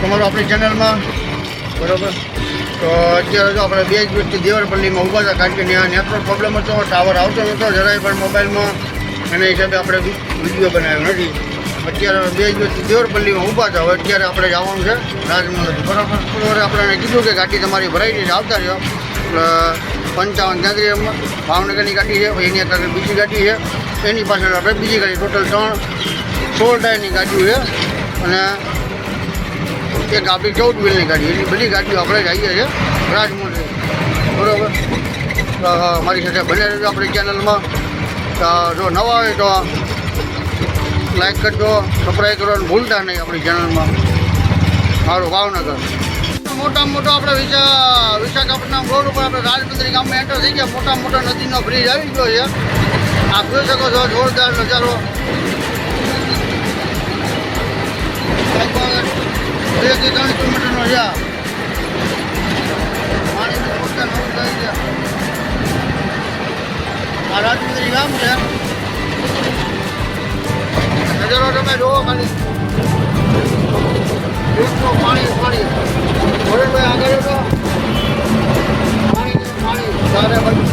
તમારું આપણી ચેનલમાં. બરાબર. તો અત્યારે જો આપણે 2 દિવસથી દેવરપલ્લીમાં ઊભા હતા, કારણ કે ત્યાં નેટવર્ક પ્રોબ્લેમ હતો, ટાવર આવતો નહોતો જરાય પણ મોબાઈલમાં, એના હિસાબે આપણે વિડીયો બનાવ્યો નથી. અત્યારે 2 દિવસથી દેવરપલ્લીમાં ઊભા હતા. હવે અત્યારે આપણે જવાનું છે રાજમંડળ. બરાબર. આપણે કીધું કે ગાડી તમારી ભરાઈ ગઈ છે, આવતા રહ્યો. 55 ભાવનગરની ગાડી છે, એની અત્યારે બીજી ગાડી છે, એની પાછળ આપણે બીજી ગાડી, ટોટલ 16 ટાયરની ગાડીઓ છે અને એક આપણી 14 વ્હીલની ગાડી. એટલી બધી ગાડીઓ આપણે જઈએ છીએ રાજમંડળ. બરાબર. મારી સાથે બને રહેજો આપણી ચેનલમાં. જો નવા હોય તો લાઈક કરજો, સબસ્ક્રાઈબ કરવાનું ભૂલતા નહીં આપણી ચેનલમાં. મારું ભાવનગર. મોટામાં મોટો આપણે વિશાખાપટ્ટનમ રોડ ઉપર આપણે રાજમંડળ ગામમાં એન્ટર થઈ ગયા. મોટો નદીનો બ્રિજ આવી ગયો છે. આપ જોઈ શકો છો, જોરદાર નજારો. 2 થી 3 કિલોમીટરનો છે. પાણીની મોટા નવું થઈ ગયા. આ રાજમંડળ ગામ છે. નજારો તમે જોવો ખાલી. પાણી ભરેભાઈ આગળ તો પાણી ચારે બાજુ.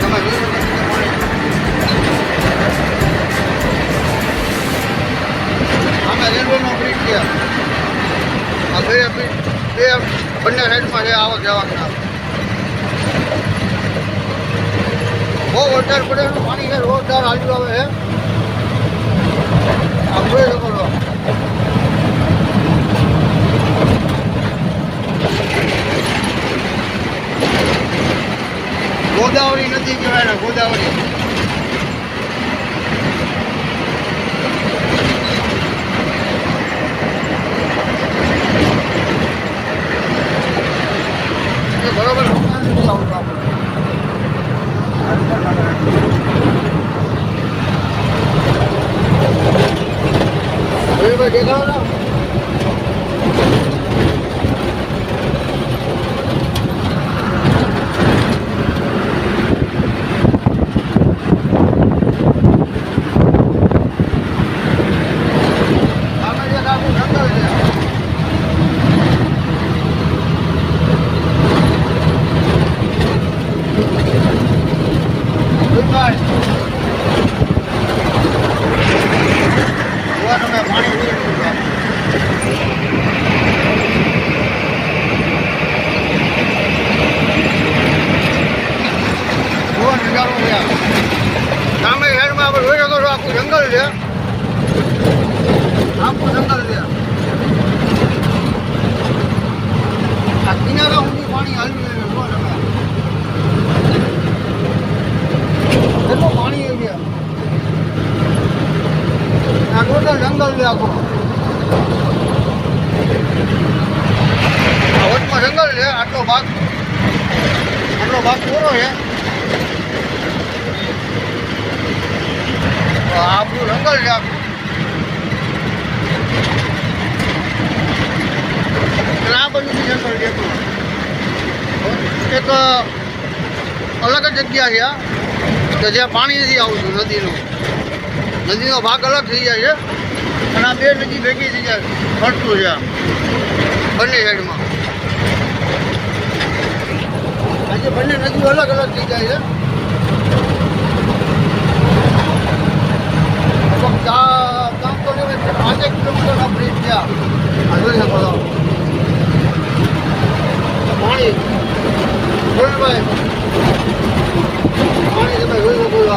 તમે આમાં રેલવેનો બ્રિજ છે. આ બે બંને સાઈડમાં છે આવક જવાકના. બહુ વધારે પડેલું પાણી છે, જોરદાર હાલ્યું આવે છે. આપ જોઈ શકો છો. ગોદાવરી નદી કહેવાય ને, ગોદાવરી. બરોબર. દેખાડો. સામે હેડમાં આપણે જોઈ શકો છો, આખું જંગલ છે. આખું જંગલ છે. આ કિનારા સુધી પાણી હાલ્યું છે. કેટલું પાણી છે. આ ટોટલ જંગલ છે આખું. આ વચમાં જંગલ છે. આટલો ભાગ પૂરો છે. આપણું જંગલ છે આખું. આ બધું જંગલ છે. એક અલગ જ જગ્યા છે કે જ્યાં પાણી નથી આવતું. નદીનો ભાગ અલગ થઈ જાય છે અને આ 2 નદી ભેગી થઈ જાય, ફરતું છે બંને સાઈડમાં. આજે બંને નદીઓ અલગ થઈ જાય છે. ગામ તો 5 કિલોમીટરના બ્રિજ છે. આ જોઈ શકો છો પાણી. ભાઈ પાણી તમે જોઈ શકો છો.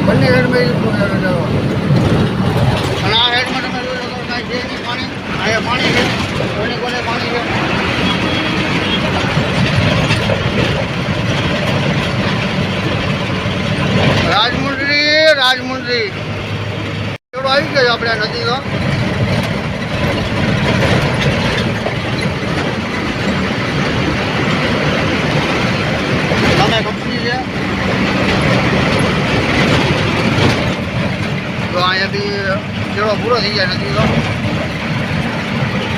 બંને હેડમાં અને આ હેડમાં તમે જોઈ શકો કાંઈ છે નહીં પાણી. અહીંયા પાણી છે, કોને પાણી છે. રાજમંડળી એવડો આવી ગયો આપણે આ નદીનો. સામે કંપની છે. તો અહીંયાથી કેળો પૂરો થઈ જાય નદીનો.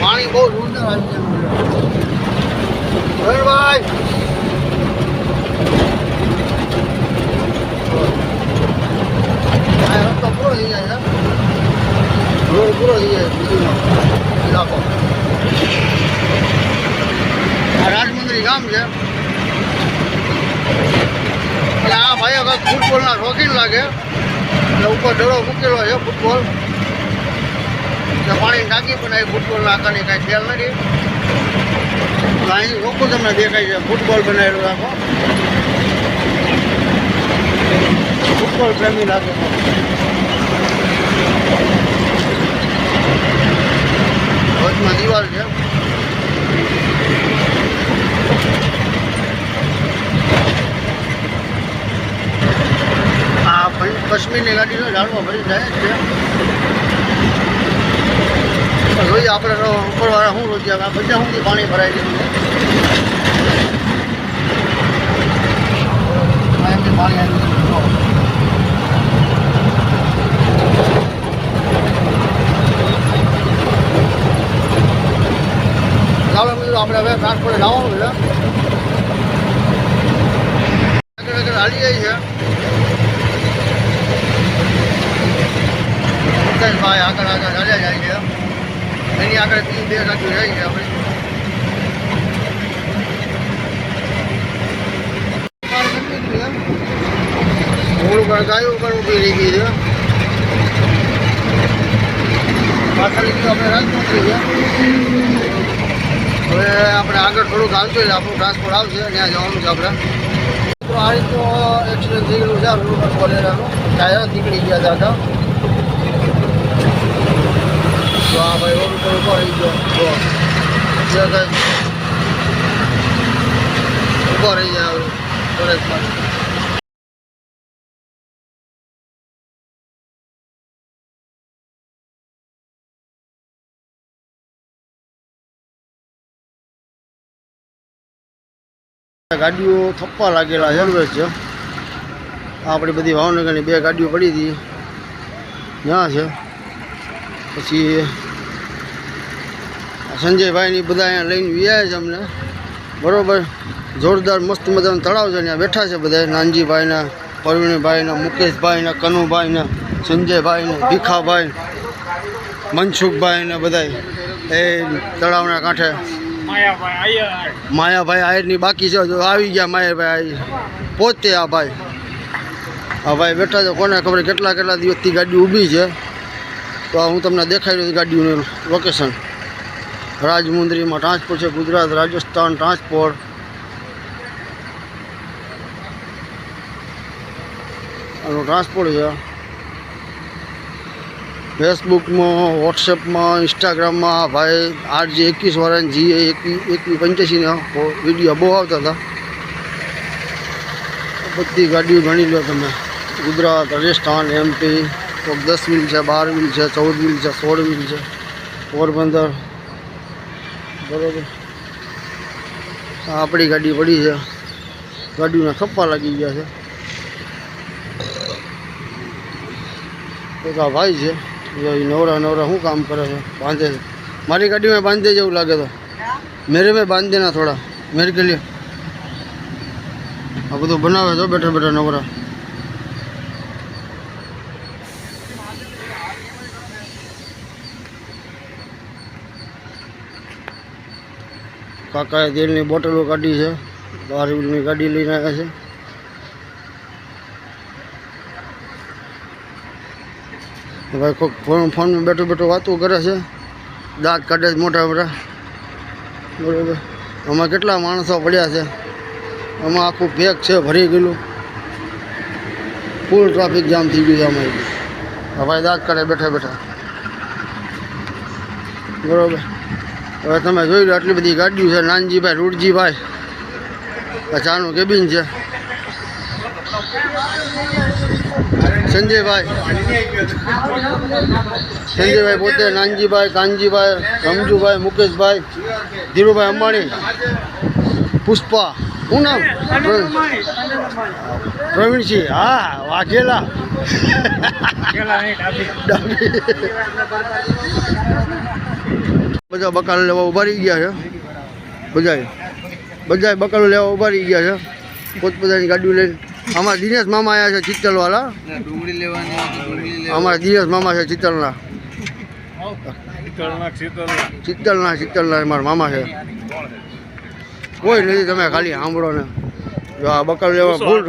પાણી બહુ જોરદાર આવી જાય. ભાઈ ફૂટબોલના શોખીન લાગે એટલે ઉપર દડો મૂકેલો છે ફૂટબોલ. પાણીની ટાંકી પણ આવી ફૂટબોલના આકારની કાંઈ ખ્યાલ નથી. અહીં લોકો તમને દેખાય છે ફૂટબોલ બનાવેલું રાખો. ફૂટબોલ પ્રેમી લાગે. વચમાં દિવાલ છે. આ કાશ્મીરની ગાડીનો ઝાડમાં ભરી જાય છે. જોઈએ આપણે ઉપરવાળા શું રોજ્યા બધા સુધી પાણી ભરાઈ ગયું છે. પાણી આવ્યું ચાલો મિત્રો આપણે હવે ટ્રાન્સપોર્ટ જવાનું છે. આગળ આગળ હાલી જાય છે ભાઈ. આગળ આગળ હાલ્યા જાય છે. એની આગળ બે ગાડીઓ જાય છે આપણે. થોડું ગાયો પણ ઊભી રહી ગઈ છે. પાછળ આપણે રાજકોટ છે. હવે આપણે આગળ થોડુંક હાલતું હોય આપણું ટ્રાન્સપોર્ટ આવશે ત્યાં જવાનું છે આપણે. તો આ રીતનું એક્સિડન્ટ થઈ ગયેલું છે આપણું કોલેરાનું. ટાયર નીકળી ગયા હતા. તો આ ભાઈ રોડ ઉપર ઉભો રહી ગયો. ઉભો રહી જાય ફોરેસ્ટમાં. ગાડીઓ થપ્પા લાગેલા જરૂર છે. આપણી બધી ભાવનગરની બે ગાડીઓ પડી હતી ત્યાં છે. પછી સંજયભાઈની બધા અહીંયા લઈને વ્યાયા છે અમને. બરાબર જોરદાર મસ્ત મજાનું તળાવ છે. ત્યાં બેઠા છે બધા નાનજીભાઈના, પરવીણભાઈના, મુકેશભાઈના, કનુભાઈના, સંજયભાઈને, ભીખાભાઈ, મનસુખભાઈને બધા એ તળાવના કાંઠે. માયાભાઈ આયરની બાકી છે. આવી ગયા માયાભાઈ પોતે. આ ભાઈ બેઠા છે. કોને ખબર કેટલા દિવસથી ગાડી ઊભી છે. તો હું તમને દેખાઈ રહ્યું ગાડીઓનું લોકેશન. રાજમુંદરીમાં ટ્રાન્સપોર્ટ છે. ગુજરાત રાજસ્થાન ટ્રાન્સપોર્ટ. આનું ટ્રાન્સપોર્ટ છે. ફેસબુકમાં, વોટ્સએપમાં, ઇન્સ્ટાગ્રામમાં ભાઈ RJ 21 વાળાને GA 2185 વિડીયો બહુ આવતા હતા. બધી ગાડીઓ ગણી લો તમે. ગુજરાત, રાજસ્થાન, MP. કોઈક 10 વ્હીલ છે, 12 વ્હીલ છે, 14 વ્હીલ છે, 16 વ્હીલ છે. પોરબંદર બરાબર. આપણી ગાડી પડી છે. ગાડીઓના થપ્પા લાગી ગયા છે. એક આ ભાઈ છે નવરા શું કામ કરે છે? બાંધે છે. મારી ગાડીમાં બાંધે જેવું લાગે તો મેરે में बांध देना थोड़ा मेरे के लिए. આ બધું બનાવે છે બેઠા નવરા. કાકાએ તેલની બોટલો કાઢી છે. 12 વ્હીલની ગાડી લઈને આવ્યા છે. ભાઈ કોઈક ફોનમાં બેઠો વાતો કરે છે. દાંત કાઢે છે મોટા બરાબર. આમાં કેટલા માણસો પડ્યા છે. આમાં આખું પેક છે ભરી ગયેલું. ફૂલ ટ્રાફિક જામ થઈ ગયું છે આમાં. ભાઈ દાંત કાઢે બેઠા બરાબર. હવે તમે જોઈ લો આટલી બધી ગાડીઓ છે. નાનજીભાઈ, રૂડજીભાઈ, ચાનું કેબિન છે. સંજયભાઈ પોતે, નાનજીભાઈ, કાનજીભાઈ, રમજુભાઈ, મુકેશભાઈ, ધીરુભાઈ અંબાણી, પુષ્પા, શું નામ? પ્રવીણસિંહ. હા વાઘેલા. બધા બકાલો લેવા ઉભા રહી ગયા છે. બધા બકાલો લેવા ઉભા રહી ગયા છે પોતપોતાની ગાડીઓ લઈને. અમારા દિનેશ મામા આવ્યા છે ચિત્તલવાળા. અમારા દિનેશ મામા છે ચિત્તલના. મારા મામા છે. કોઈ નથી, તમે ખાલી સાંભળો ને. જો આ બકાલો લેવા ફૂલ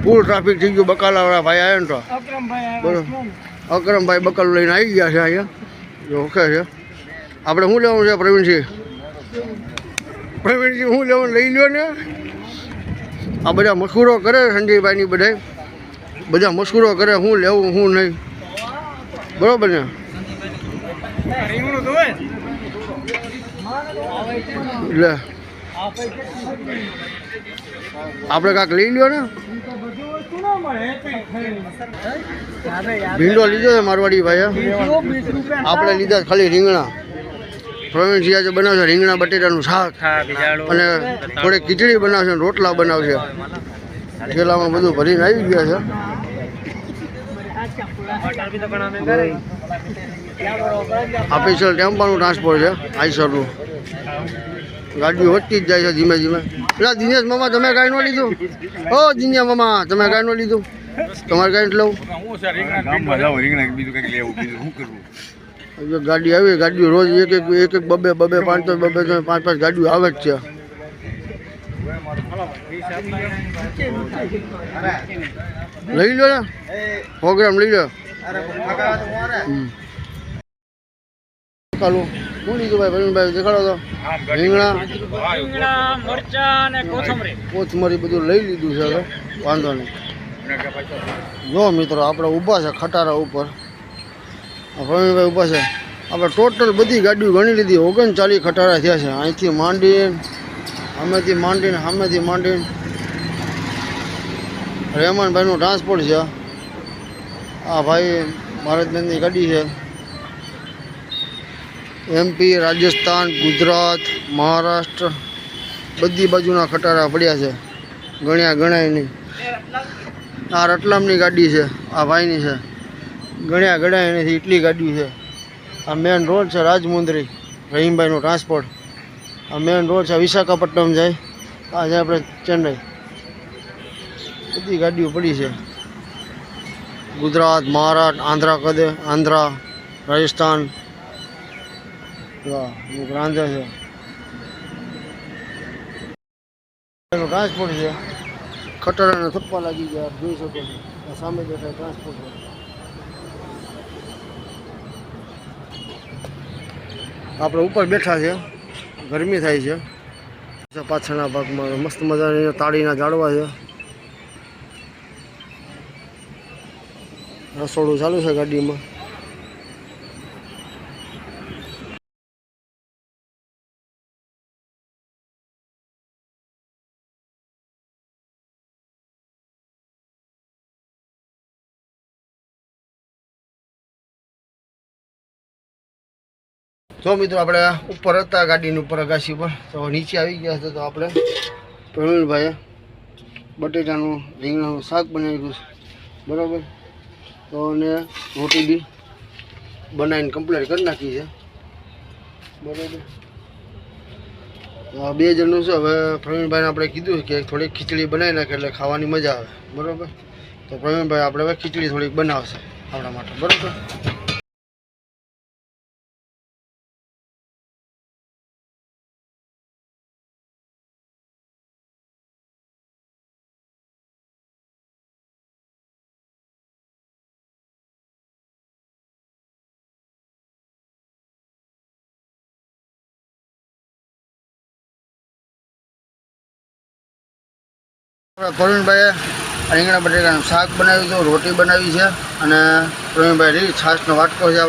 ફૂલ ટ્રાફિક થઈ ગયું. બકાલાવાળા ભાઈ આવ્યા ને તો બરોબર. અકરમભાઈ બકાલું લઈને આવી ગયા છે અહીંયા. જો ઓકે છે. આપણે શું લેવાનું છે પ્રવીણસિંહ? પ્રવીણસિંહ શું લેવાનું લઈ લ્યો ને. આ બધા મસ્કુરો કરે સંજયભાઈની બધા મસ્કુરો કરે શું લેવું શું નહીં. બરોબર ને? લે આપણે કાંક લઈ લ્યો ને. ભીંડો લીધો છે મારવાડી ભાઈ. આપણે લીધા ખાલી રીંગણા. પ્રવીણસિંહ આજે બનાવશે રીંગણા બટેટાનું શાક અને થોડીક ખીચડી બનાવશે, રોટલા બનાવશે. થેલામાં બધું ભરીને આવી ગયા છે. આ સ્પેશિયલ ટેમ્પાનું ટ્રાન્સપોર્ટ છે આઈસરનું. ગાડીઓ વધતી જ જાય છે ધીમે ધીમે. પેલા દિનેશ મામા તમે કાંઈ ન લીધું? ઓ દિનેશ મામા તમે કાંઈ ન લીધું? તમારે કાંઈ લઉં? ગાડી આવી. ગાડીઓ રોજ એક બબે પાંચ ગાડીઓ આવે જ છે. લઈ લો ને પ્રોગ્રામ લઈ લો. ચાલો શું લીધું ભાઈ પ્રવીણભાઈ? દેખાડો તો. રીંગણા કોથમરી બધું લઈ લીધું છે. હવે વાંધો નહીં. જો મિત્રો આપણે ઊભા છે ખટારા ઉપર. પ્રવીણભાઈ ઊભા છે. આપણે ટોટલ બધી ગાડીઓ ગણી લીધી. 39 ખટારા થયા છે. અહીંથી માંડીને સામેથી માંડીને રહેમાનભાઈનું ટ્રાન્સપોર્ટ છે. આ ભાઈ ભારતની ગાડી છે. MP, રાજસ્થાન, ગુજરાત, મહારાષ્ટ્ર બધી બાજુના ખટારા પડ્યા છે. ગણાય નહીં. આ રતલામની ગાડી છે. આ ભાઈની છે. ગણાય નથી એટલી ગાડી છે. આ મેન રોડ છે રાજમુંદરી રહીમભાઈનો ટ્રાન્સપોર્ટ. આ મેન રોડ છે વિશાખાપટ્ટનમ જાય. આ છે આપણે ચેન્નઈ. બધી ગાડીઓ પડી છે. ગુજરાત, મહારાષ્ટ્ર, આંધ્રા, રાજસ્થાન રાંધે છે. ટ્રાન્સપોર્ટ છે. ખટારાના થપ્પા લાગી ગયા જોઈ શકો છો. સામે દેખાય ટ્રાન્સપોર્ટ છે. આપણે ઉપર બેઠા છે. ગરમી થાય છે. પાછળના ભાગમાં મસ્ત મજાની તાળીના ઝાડવા છે. રસોડું ચાલુ છે ગાડીમાં. તો મિત્રો આપણે ઉપર હતા ગાડીની ઉપર અગાસી પર. તો નીચે આવી ગયા છે. તો આપણે પ્રવીણભાઈએ બટેટાનું રીંગણાનું શાક બનાવ્યું છે. બરાબર. તો અને રોટી બી બનાવીને કમ્પ્લીટ કરી નાખી છે. બરાબર. આ 2 જણનું છે. હવે પ્રવીણભાઈને આપણે કીધું કે થોડીક ખીચડી બનાવી નાખે એટલે ખાવાની મજા આવે. બરાબર. તો પ્રવીણભાઈ આપણે હવે ખીચડી થોડીક બનાવશે આપણા માટે. બરાબર. પ્રવીણભાઈએ રીંગણા બટેટાનું શાક બનાવ્યું હતું, રોટી બનાવી છે અને પ્રવીણભાઈ છાશનો વાટકો છે.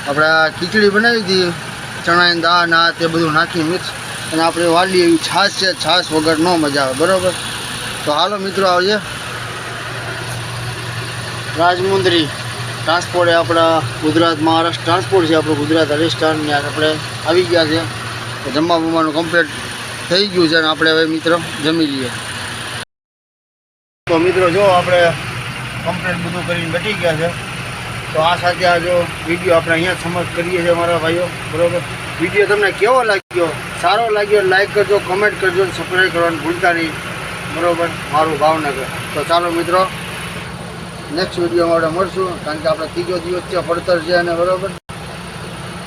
આપણે ખીચડી બનાવી હતી ચણાની દાળ ના તે બધું નાખી મિક્સ અને આપણે વાલી એવી છાશ છે. છાશ વગર ન મજા આવે. બરાબર. તો હાલો મિત્રો આવજે. રાજમુંદરી ટ્રાન્સપોર્ટ એ આપણા ગુજરાત મહારાષ્ટ્ર ટ્રાન્સપોર્ટ છે. આપણું ગુજરાત રાજસ્થાન ત્યાં આપણે આવી ગયા છે. જમવા બમવાનું કમ્પ્લીટ થઈ ગયું છે અને આપણે હવે મિત્રો જમી લઈએ. તો મિત્રો જો આપણે કમ્પ્લીટ બધું કરીને બેઠી ગયા છે. તો આ સાથે આ જો વિડીયો આપણે અહીંયા સમાપ્ત કરીએ છીએ મારા ભાઈઓ. બરાબર. વિડીયો તમને કેવો લાગ્યો? સારો લાગ્યો લાઈક કરજો, કમેન્ટ કરજો, સબસ્ક્રાઈબ કરવાનું ભૂલતા નહીં. બરાબર. મારું ભાવનગર. તો ચાલો મિત્રો નેક્સ્ટ વિડીયોમાં આપણે મળશું. કારણ કે આપણે 3જો દિવસ છે પડતર છે અને બરાબર.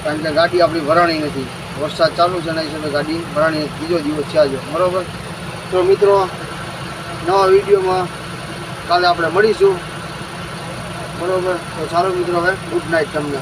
કારણ કે ગાડી આપણી ભરાણી નથી. વરસાદ ચાલુ છે ને એટલે ગાડી ભરાણી 3જો દિવસ છે આજે. બરાબર. તો મિત્રો નવા વિડીયોમાં કાલે આપણે મળીશું. બરોબર, તો ચાલો મિત્રો, હવે ગુડ નાઇટ તમને.